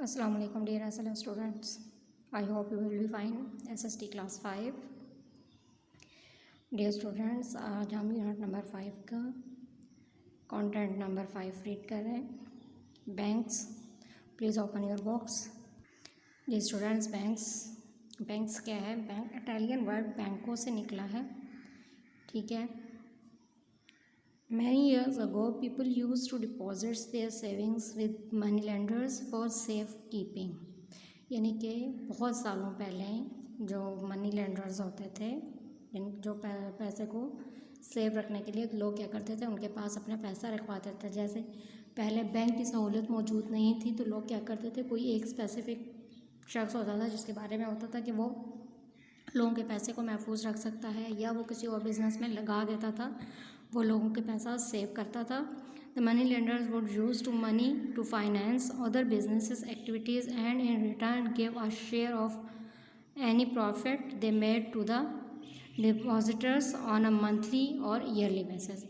Assalamu alaikum dear SLM students. I hope you will be fine. SST class 5. Dear students, आज हम unit number 5 का content number 5 read कर रहे हैं. Banks. Please open your books. Dear students, banks क्या है? Bank Italian word बैंकों से निकला है. ठीक है. Many years ago, people used to deposit their savings with money lenders for safe keeping. यानी कि बहुत सालों पहले जो मनी लेंडर्स होते थे, जो पैसे को सेव रखने के लिए लोग क्या करते थे, उनके पास अपना पैसा रखवाते थे. जैसे पहले बैंक की सहूलियत मौजूद नहीं थी तो लोग क्या करते थे, कोई एक स्पेसिफिक शख्स होता था जिसके बारे में होता था कि वो लोगों के पैसे को महफूज रख सकता है, या वो किसी और बिज़नेस में लगा देता था, वो लोगों के पैसा सेव करता था. The money lenders would use to money to finance other businesses activities and in return give a share of any profit they made to the depositors on a monthly और ईयरली बेसिस.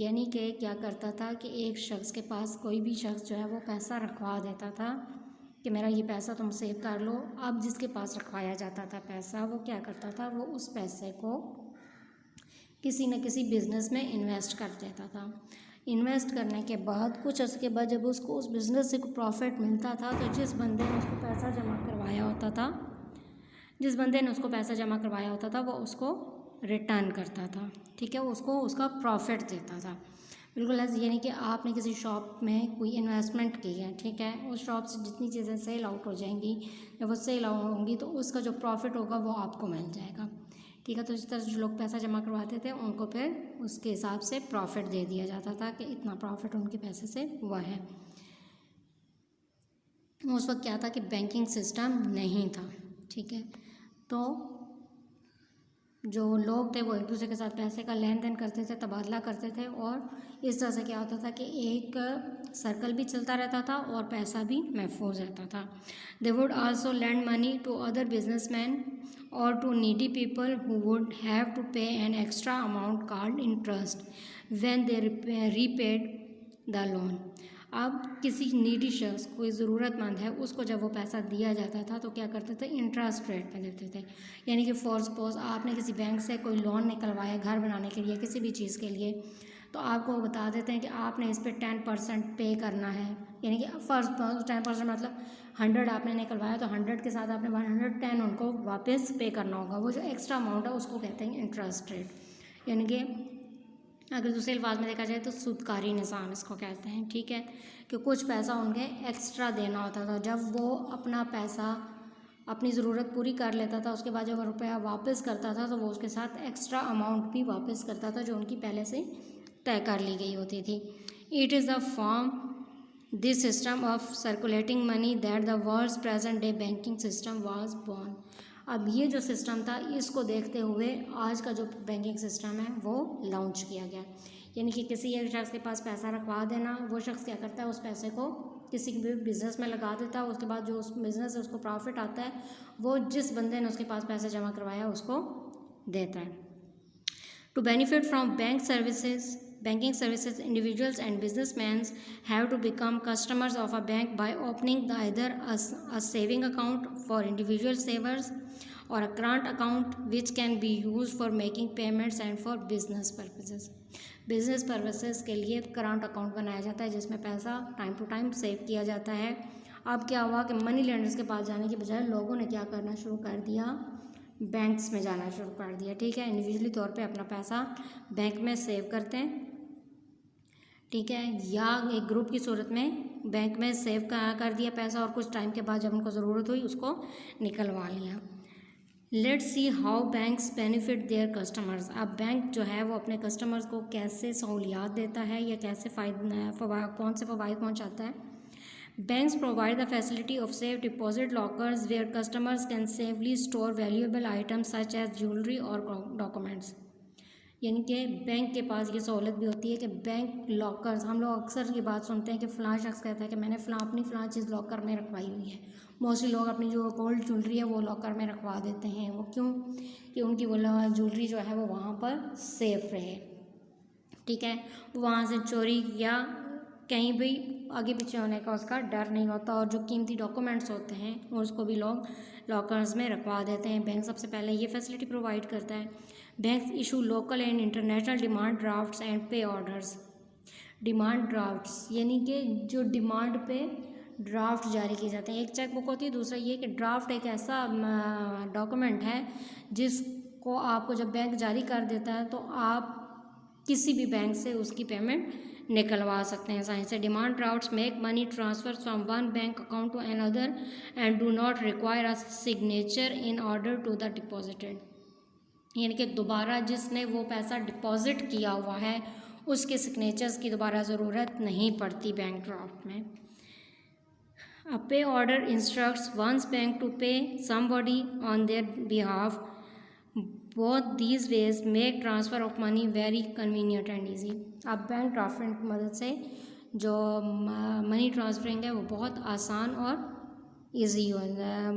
यानी कि क्या करता था कि एक शख्स के पास, कोई भी शख्स जो है वो पैसा रखवा देता था कि मेरा ये पैसा तुम सेव कर लो. अब जिसके पास रखवाया जाता था पैसा, वो क्या करता था, वो उस पैसे को किसी न किसी बिज़नेस में इन्वेस्ट कर देता था. इन्वेस्ट करने के बाद कुछ अर्से के बाद जब उसको उस बिज़नेस से प्रॉफिट मिलता था, तो जिस बंदे ने उसको पैसा जमा करवाया होता था वो उसको रिटर्न करता था. ठीक है, उसको उसका प्रॉफिट देता था. बिल्कुल ऐसे, यानी कि आपने किसी शॉप में कोई इन्वेस्टमेंट की है. ठीक है, उस शॉप से जितनी चीज़ें सेल आउट हो जाएंगी, जब वो सेल आउट होंगी तो उसका जो प्रॉफिट होगा वो आपको मिल जाएगा. ठीक है, तो इस तरह से जो लोग पैसा जमा करवाते थे उनको फिर उसके हिसाब से प्रॉफिट दे दिया जाता था कि इतना प्रॉफिट उनके पैसे से हुआ है. उस वक्त क्या था कि बैंकिंग सिस्टम नहीं था. ठीक है, तो जो लोग थे वो एक दूसरे के साथ पैसे का लेन देन करते थे, तबादला करते थे, और इस तरह से क्या होता था कि एक सर्कल भी चलता रहता था और पैसा भी महफूज रहता था. They would also lend money to other businessman or to needy people who would have to pay an extra amount called interest when they repaid the loan. अब किसी नीडी शख्स, कोई ज़रूरतमंद है, उसको जब वो पैसा दिया जाता था तो क्या करते थे, इंटरेस्ट रेट में देते थे. यानी कि फॉर सपोज आपने किसी बैंक से कोई लोन निकलवाया घर बनाने के लिए, किसी भी चीज़ के लिए, तो आपको बता देते हैं कि आपने इस पर 10% पे करना है. यानी कि फर्स्ट 10% मतलब 100 आपने निकलवाया तो 100 के साथ आपने 110 उनको वापस पे करना होगा. वो जो एक्स्ट्रा अमाउंट है उसको कहते हैं इंटरेस्ट रेट. यानी कि अगर दूसरे अल्फाज में देखा जाए तो सूदकारी निज़ाम इसको कहते हैं. ठीक है, कि कुछ पैसा उनके एक्स्ट्रा देना होता था. जब वो अपना पैसा, अपनी ज़रूरत पूरी कर लेता था, उसके बाद जब वो रुपया वापस करता था तो वो उसके साथ एक्स्ट्रा अमाउंट भी वापस करता था जो उनकी पहले से तय कर ली गई होती थी. It is the form this system of circulating money that the world's present day banking system was born. अब ये जो सिस्टम था, इसको देखते हुए आज का जो बैंकिंग सिस्टम है वो लॉन्च किया गया. यानी कि किसी एक शख्स के पास पैसा रखवा देना, वो शख्स क्या करता है, उस पैसे को किसी भी बिज़नेस में लगा देता है. उसके बाद जो उस बिज़नेस से उसको प्रॉफिट आता है वो जिस बंदे ने उसके पास पैसा जमा करवाया उसको देता है. To benefit from banking services, individuals and businessmen have to become customers of a bank by opening either a saving account for individual savers or a current account which can be used for making payments and for business purposes. Business purposes के लिए current account बनाया जाता है जिसमें पैसा time to time save किया जाता है. अब क्या हुआ कि मनी लेंडर्स के पास जाने के बजाय लोगों ने क्या करना शुरू कर दिया, बैंक्स में जाना शुरू कर दिया. ठीक है, इंडिविजुअली तौर पे अपना पैसा बैंक में सेव करते हैं. ठीक है, या एक ग्रुप की सूरत में बैंक में सेव कर दिया पैसा और कुछ टाइम के बाद जब उनको ज़रूरत हुई उसको निकलवा लिया. Let's see how banks benefit there customers. अब बैंक जो है वो अपने कस्टमर्स को कैसे सहूलियात देता है या कैसे कौन से फ़वाइद पहुँचाता है. Banks provide the facility of safe deposit lockers where customers can safely store valuable items such as jewelry or documents. यानी कि बैंक के पास ये सहूलत भी होती है कि बैंक लॉकर्स, हम लोग अक्सर ये बात सुनते हैं कि फ़लाँ शख्स कहता है कि मैंने अपनी फ़लाँ चीज़ लॉकर में रखवाई हुई है. मोस्टली लोग अपनी जो गोल्ड ज्वेलरी है वो लॉकर में रखवा देते हैं. वो क्यों? कि उनकी वो ज्वेलरी जो है वो वहाँ पर सेफ़ रहे. ठीक है, वो वहाँ से चोरी या कहीं भी आगे पीछे होने का उसका डर नहीं होता। और जो कीमती डॉक्यूमेंट्स होते हैं उसको भी लोग लॉकर्स में रखवा देते हैं। बैंक सबसे पहले ये फैसिलिटी प्रोवाइड करता है। Bank issue local and international demand drafts and पे ऑर्डर्स। डिमांड ड्राफ्ट्स यानी कि जो डिमांड पे ड्राफ्ट जारी किए जाते हैं। एक चेक बुक होती है, दूसरा ये कि ड्राफ्ट एक ऐसा डॉक्यूमेंट है जिसको आपको जब बैंक जारी कर देता है तो आप किसी भी बैंक से उसकी पेमेंट निकलवा सकते हैं आसानी से। Demand drafts make money transfer from one bank account to another and do not require a signature in order to the deposited. यानी कि दोबारा जिसने वो पैसा डिपॉजिट किया हुआ है उसके सिग्नेचर्स की दोबारा ज़रूरत नहीं पड़ती बैंक ड्राफ्ट में। A pay order instructs one's bank to pay somebody on their behalf. Both these ways make transfer of money very convenient and easy. अब बैंक ट्रांसफरिंग की मदद से जो मनी ट्रांसफरिंग है वो बहुत आसान और इजी हो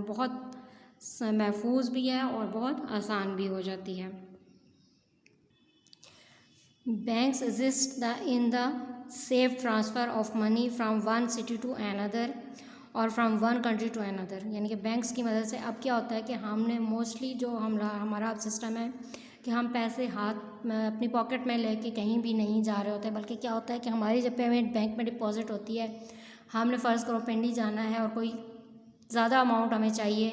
बहुत महफूज भी है और बहुत आसान भी हो जाती है। Banks assist in the safe transfer of money from one city to another और from one country to another. यानी कि बैंक्स की मदद से अब क्या होता है कि हमने मोस्टली जो हमारा अब सिस्टम है कि हम पैसे हाथ में अपनी पॉकेट में लेके कहीं भी नहीं जा रहे होते, बल्कि क्या होता है कि हमारी जब पेमेंट बैंक में डिपॉजिट होती है, हमने फ़र्ज़ करो पिंडी जाना है और कोई ज़्यादा अमाउंट हमें चाहिए,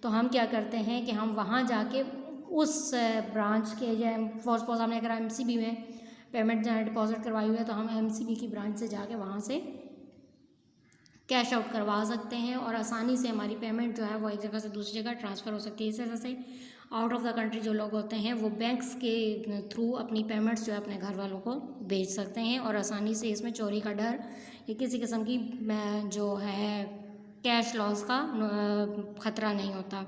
तो हम क्या करते हैं कि हम वहाँ जाके उस ब्रांच के जो सपोज हमने अगर MCB में पेमेंट डिपॉजिट करवाई हुई है तो हम MCB की ब्रांच से जाके वहाँ से कैश आउट करवा सकते हैं और आसानी से हमारी पेमेंट जो है वो एक जगह से दूसरी जगह ट्रांसफ़र हो सकती है। इस तरह से आउट ऑफ द कंट्री जो लोग होते हैं वो बैंक्स के थ्रू अपनी पेमेंट्स जो है अपने घर वालों को भेज सकते हैं और आसानी से इसमें चोरी का डर या किसी किस्म की जो है कैश लॉस का ख़तरा नहीं होता।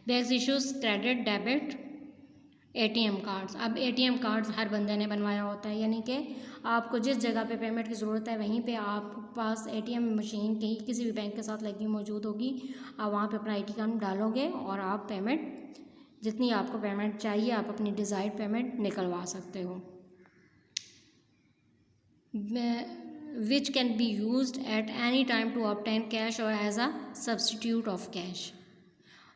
Banks issues credit debit ATM cards. अब ATM कार्ड्स हर बंदे ने बनवाया होता है, यानी कि आपको जिस जगह पे पेमेंट की ज़रूरत है वहीं पे आपके पास ATM मशीन कहीं किसी भी बैंक के साथ लगी मौजूद होगी। आप वहाँ पे अपना ATM डालोगे और आप पेमेंट जितनी आपको पेमेंट चाहिए आप अपनी डिज़ायर्ड पेमेंट निकलवा सकते हो। Which can be used at any time to obtain cash और as a substitute of cash.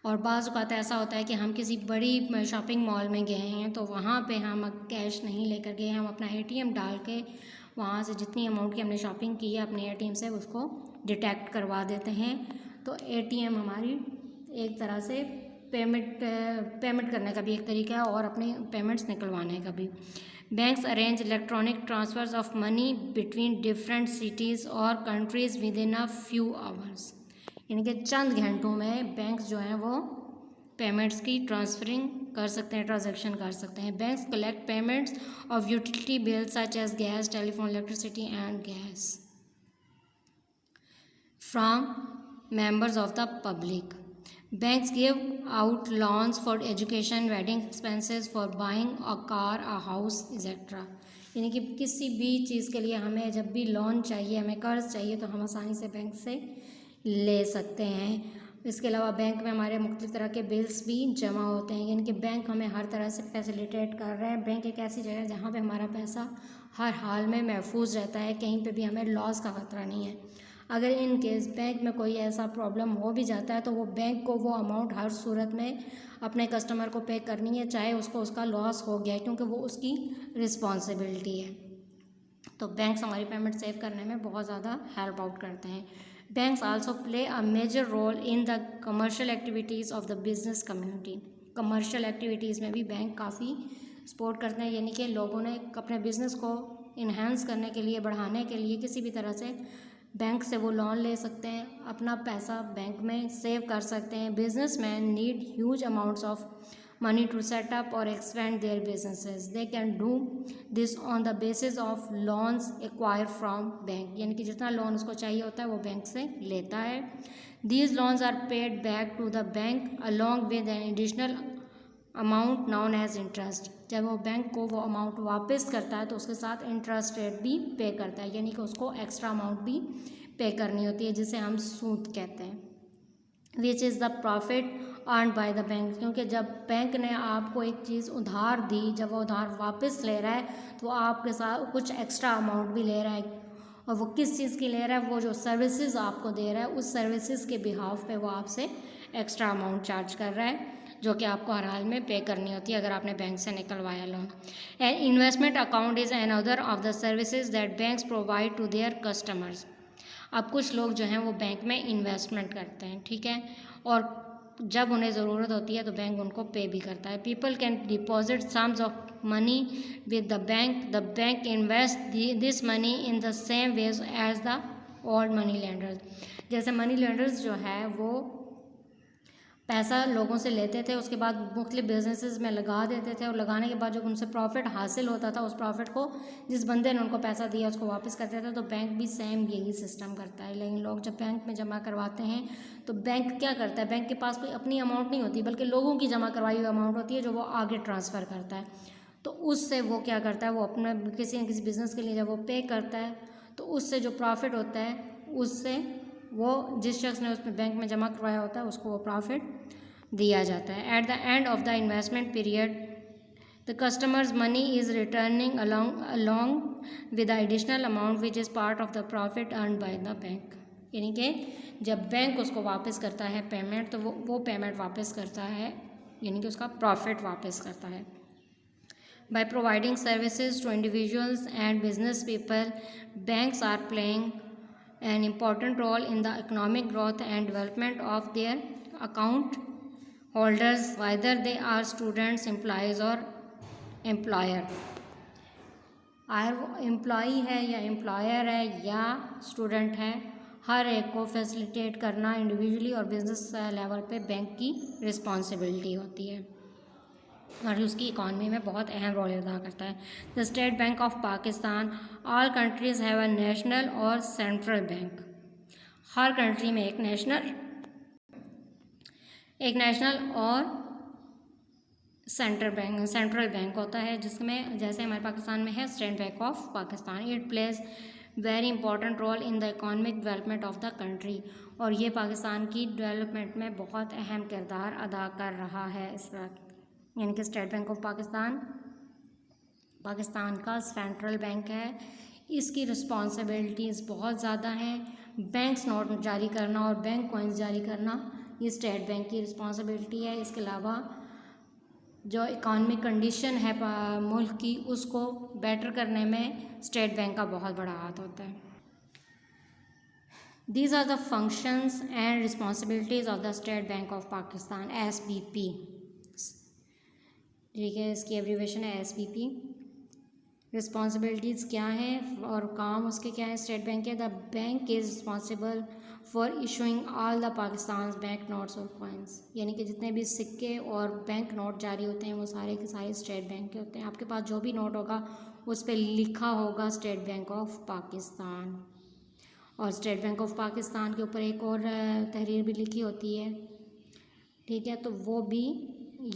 और बाज़ औक़ात ऐसा होता है कि हम किसी बड़ी शॉपिंग मॉल में गए हैं तो वहाँ पे हम कैश नहीं लेकर गए, हम अपना ATM डाल के वहाँ से जितनी अमाउंट की हमने शॉपिंग की है अपने ATM से उसको डिटेक्ट करवा देते हैं। तो ATM हमारी एक तरह से पेमेंट करने का भी एक तरीका है और अपने पेमेंट्स निकलवाने का भी। Banks arrange electronic transfers of money between different cities और countries within a few hours. यानी कि चंद घंटों में बैंक्स जो हैं वो पेमेंट्स की ट्रांसफरिंग कर सकते हैं, ट्रांजैक्शन कर सकते हैं। Banks collect payments of utility bills such as gas, telephone, electricity and gas from members of the public. Banks give out loans for education, wedding expenses, for buying a car, a house, etc. यानी कि किसी भी चीज़ के लिए हमें जब भी loan चाहिए, हमें कर्ज चाहिए तो हम आसानी से बैंक से ले सकते हैं। इसके अलावा बैंक में हमारे मुख्तलिफ तरह के बिल्स भी जमा होते हैं, यानी कि बैंक हमें हर तरह से फैसिलिटेट कर रहे हैं। बैंक एक ऐसी जगह है जहाँ पे हमारा पैसा हर हाल में महफूज रहता है, कहीं पे भी हमें लॉस का ख़तरा नहीं है। अगर इन केस बैंक में कोई ऐसा प्रॉब्लम हो भी जाता है तो वो बैंक को वो अमाउंट हर सूरत में अपने कस्टमर को पे करनी है, चाहे उसको उसका लॉस हो गया है, क्योंकि वो उसकी रिस्पॉन्सिबिलिटी है। तो बैंक्स हमारी पेमेंट सेव करने में बहुत ज़्यादा हेल्प आउट करते हैं। Banks also play a major role in the commercial activities of the business community. Commercial activities में भी बैंक काफ़ी सपोर्ट करते हैं, यानी कि लोगों ने अपने बिज़नेस को इन्हेंस करने के लिए, बढ़ाने के लिए किसी भी तरह से बैंक से वो लोन ले सकते हैं, अपना पैसा बैंक में सेव कर सकते हैं। Businessman need huge amounts of money to set up और expand their businesses. They can do this on the basis of loans acquire from bank, यानी कि जितना लोन उसको चाहिए होता है वो बैंक से लेता है। These loans are paid back to the bank along with an additional amount known as interest. जब वो बैंक को वो अमाउंट वापस करता है तो उसके साथ इंटरेस्ट रेट भी पे करता है, यानी कि उसको एक्स्ट्रा अमाउंट भी पे करनी होती है, जिसे हम सूद कहते हैं। Which is the profit earn by the bank, क्योंकि जब बैंक ने आपको एक चीज़ उधार दी, जब वो उधार वापस ले रहा है तो आपके साथ कुछ एक्स्ट्रा अमाउंट भी ले रहा है और वो किस चीज़ की ले रहा है, वो जो सर्विसेज आपको दे रहा है उस सर्विसेज के बिहाफ पे वो आपसे एक्स्ट्रा अमाउंट चार्ज कर रहा है, जो कि आपको हर हाल में पे करनी होती है अगर आपने बैंक से निकलवाया loan. An investment account is another of the services that banks provide to their customers. अब कुछ लोग जो हैं वो बैंक में इन्वेस्टमेंट करते हैं, ठीक है, और जब उन्हें ज़रूरत होती है तो बैंक उनको पे भी करता है। People can deposit sums of money with the bank invest this money in the same ways as the all money lenders. जैसे मनी लेंडर्स जो है वो पैसा लोगों से लेते थे, उसके बाद मुख्तलिफ बिजनेसेस में लगा देते थे, और लगाने के बाद जब उनसे प्रॉफिट हासिल होता था उस प्रॉफिट को जिस बंदे ने उनको पैसा दिया उसको वापस करते थे। तो बैंक भी सेम यही सिस्टम करता है। लेकिन लोग जब बैंक में जमा करवाते हैं तो बैंक क्या करता है, बैंक के पास कोई अपनी अमाउंट नहीं होती बल्कि लोगों की जमा करवाई हुई अमाउंट होती है जो वो आगे ट्रांसफ़र करता है। तो उससे वो क्या करता है, वो अपने किसी न किसी बिज़नेस के लिए जब वो पे करता है तो उससे जो प्रॉफिट होता है उससे वो जिस शख्स ने उसमें बैंक में जमा करवाया होता है उसको वो प्रॉफिट दिया जाता है। At the end of the investment period the customers money is returning along with the additional amount which is part of the profit earn by the bank. यानी कि जब बैंक उसको वापस करता है पेमेंट तो वो पेमेंट वापस करता है, यानी कि उसका प्रॉफिट वापस करता है। By providing services to individuals and business people, banks are playing an important role in the economic growth and development of their account holders, whether they are students, employees or employer. वो employee है या employer है या student है, हर एक को facilitate करना individually और बिजनेस लेवल पे बैंक की रिस्पॉन्सिबिलिटी होती है और उसकी इकॉनमी में बहुत अहम रोल अदा करता है। The state Bank of Pakistan, all countries have a national और सेंट्रल बैंक। हर कंट्री में एक नेशनल और सेंट्रल बैंक होता है, जिसमें जैसे हमारे पाकिस्तान में है State Bank of Pakistan. It plays very important role in the economic development of the country, और ये पाकिस्तान की डेवलपमेंट में बहुत अहम किरदार अदा कर रहा है इस वक्त। यानी कि स्टेट बैंक ऑफ पाकिस्तान का सेंट्रल बैंक है, इसकी रिस्पॉन्सिबिलिटीज़ बहुत ज़्यादा हैं। बैंक्स नोट जारी करना और बैंक कॉइन्स जारी करना ये स्टेट बैंक की रिस्पॉन्सिबिलिटी है। इसके अलावा जो इकॉनमिक कंडीशन है मुल्क की उसको बेटर करने में स्टेट बैंक का बहुत बड़ा हाथ होता है। These are the functions and responsibilities of the State Bank of Pakistan, SBP। ठीक है, इसकी एब्रीवेशन है SBP। रिस्पॉन्सिबिलिटीज़ क्या हैं और काम उसके क्या हैं स्टेट बैंक के? The bank is responsible for issuing all the Pakistan bank notes और कॉइन्स, यानी कि जितने भी सिक्के और बैंक नोट जारी होते हैं वो सारे के सारे स्टेट बैंक के होते हैं। आपके पास जो भी नोट होगा उस पर लिखा होगा स्टेट बैंक ऑफ पाकिस्तान, और स्टेट बैंक ऑफ पाकिस्तान के ऊपर एक और तहरीर भी लिखी होती है, ठीक है, तो वो भी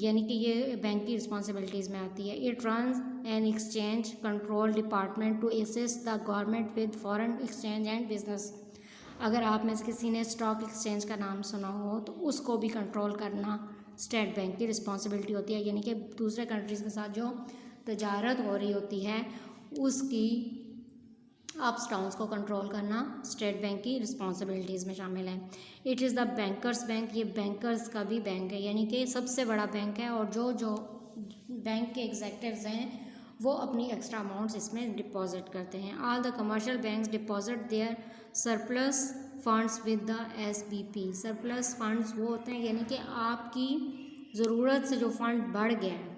यानी कि ये बैंक की रिस्पॉन्सिबिलिटीज़ में आती है। It runs an exchange control department to assist the government with foreign exchange and business. अगर आप में से किसी ने स्टॉक एक्सचेंज का नाम सुना हो तो उसको भी कंट्रोल करना स्टेट बैंक की रिस्पॉन्सिबिलिटी होती है, यानी कि दूसरे कंट्रीज़ के साथ जो तजारत हो रही होती है उसकी अप्स डाउन्स को कंट्रोल करना स्टेट बैंक की रिस्पॉन्सिबिलिटीज़ में शामिल है। It is the bankers bank, ये बैंकर्स का भी बैंक है, यानी कि सबसे बड़ा बैंक है, और जो बैंक के एग्जेक्टिव्स हैं वो अपनी एक्स्ट्रा अमाउंट्स इसमें डिपॉजिट करते हैं। All the commercial banks deposit their surplus funds with the SBP। Surplus funds वो होते हैं यानी कि आपकी ज़रूरत से जो फंड बढ़ गया है,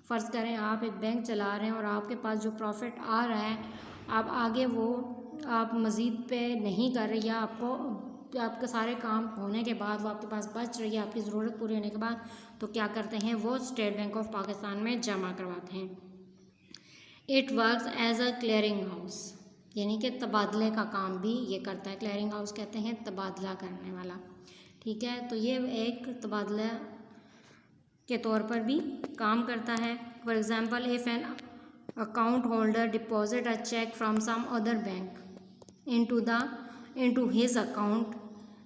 फ़र्ज़ करें आप एक बैंक चला रहे हैं और आपके पास जो प्रॉफिट आ रहा है आप आगे वो आप मज़ीद पे नहीं कर रहे, या आपके सारे काम होने के बाद वो आपके पास बच रही है आपकी ज़रूरत पूरी होने के बाद, तो क्या करते हैं वो स्टेट बैंक ऑफ पाकिस्तान में जमा करवाते हैं। It works as a clearing house, यानी कि तबादले का काम भी ये करता है। क्लियरिंग हाउस कहते हैं तबादला करने वाला, ठीक है, तो ये एक तबादला के तौर पर भी काम करता है। For example, if an account holder deposit a check from some other bank into his account,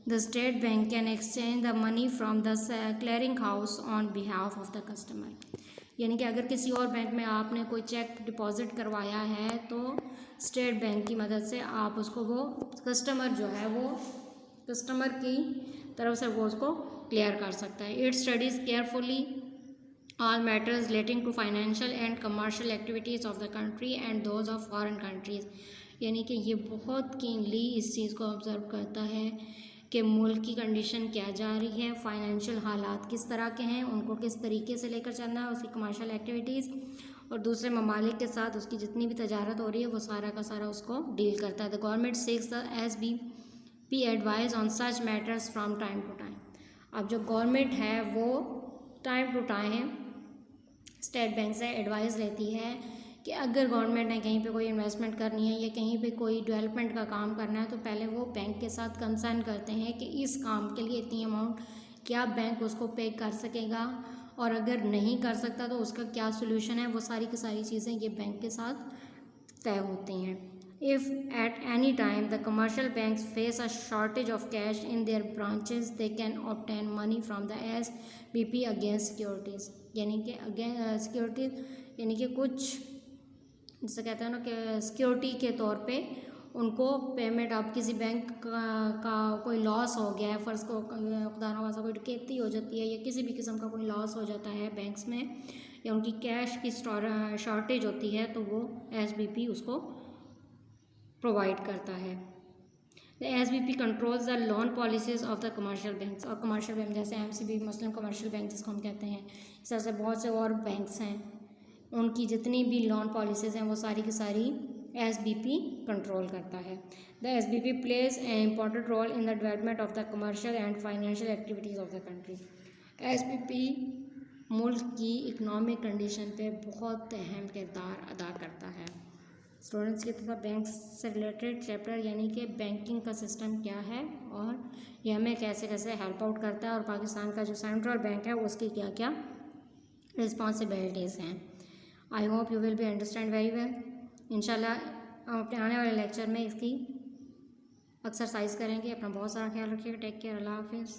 the state bank can exchange the money from the clearing house on behalf of the customer। यानी कि अगर किसी और bank में आपने कोई check deposit करवाया है तो स्टेट बैंक की मदद से आप उसको, वो कस्टमर जो है वो कस्टमर की तरफ से वो उसको क्लियर कर सकता है। It studies carefully all matters relating to financial and commercial activities of the country and those of foreign countries। यानी कि ये बहुत कीनली इस चीज़ को ऑब्ज़र्व करता है कि मुल्क की कंडीशन क्या जा रही है, फाइनेंशियल हालात किस तरह के हैं, उनको किस तरीके से लेकर चलना है, उसकी कमर्शियल एक्टिविटीज़ और दूसरे ममालिक के साथ उसकी जितनी भी तजारत हो रही है वो सारा का सारा उसको डील करता है। The government seeks the SBP advice on such matters from time to time. अब जो गवर्नमेंट है वो time to time state bank से एडवाइस लेती है कि अगर गवर्नमेंट ने कहीं पे कोई इन्वेस्टमेंट करनी है या कहीं पे कोई डेवलपमेंट का काम करना है तो पहले वो बैंक के साथ कंसर्न करते हैं कि इस काम के लिए इतनी अमाउंट क्या बैंक उसको पे कर सकेगा, और अगर नहीं कर सकता तो उसका क्या सोल्यूशन है। वो सारी की सारी चीज़ें ये बैंक के साथ तय होती हैं। If at any time the commercial banks face a shortage of cash in their branches, they can obtain money from the SBP against securities। यानी कि सिक्योरिटीज यानी कि कुछ जैसे कहते हैं ना कि सिक्योरिटी के तौर पे उनको पेमेंट, अब किसी बैंक का कोई लॉस हो गया है, फ़र्ज़ को खुदा न खास्ता कोई डकैती हो जाती है या किसी भी किस्म का कोई लॉस हो जाता है बैंक्स में, या उनकी कैश की शॉर्टेज होती है तो वो SBP उसको प्रोवाइड करता है। The SBP controls the loan policies of the commercial banks. और कमर्शियल बैंक जैसे MCB मुस्लिम कमर्शियल बैंक जिसको हम कहते हैं, इस तरह से बहुत से और बैंक्स हैं, उनकी जितनी भी लोन पॉलिसीज़ हैं वो सारी की सारी SBP कंट्रोल करता है। The SBP plays a important role in the development of the commercial and financial activities of the country. SBP मुल्क की इकनॉमिक कंडीशन पे बहुत अहम किरदार अदा करता है। स्टूडेंट्स की तरफ बैंक से रिलेटेड चैप्टर यानी कि बैंकिंग का सिस्टम क्या है और ये हमें कैसे कैसे हेल्प आउट करता है, और पाकिस्तान का जो सेंट्रल बैंक है उसकी क्या क्या रिस्पॉन्सिबिलिटीज़ हैं। I hope you will be understand very well. इंशाल्लाह हम अपने आने वाले लेक्चर में इसकी एक्सरसाइज करेंगे। अपना बहुत सारा ख्याल रखिएगा। Take care. अल्लाह हाफिज़।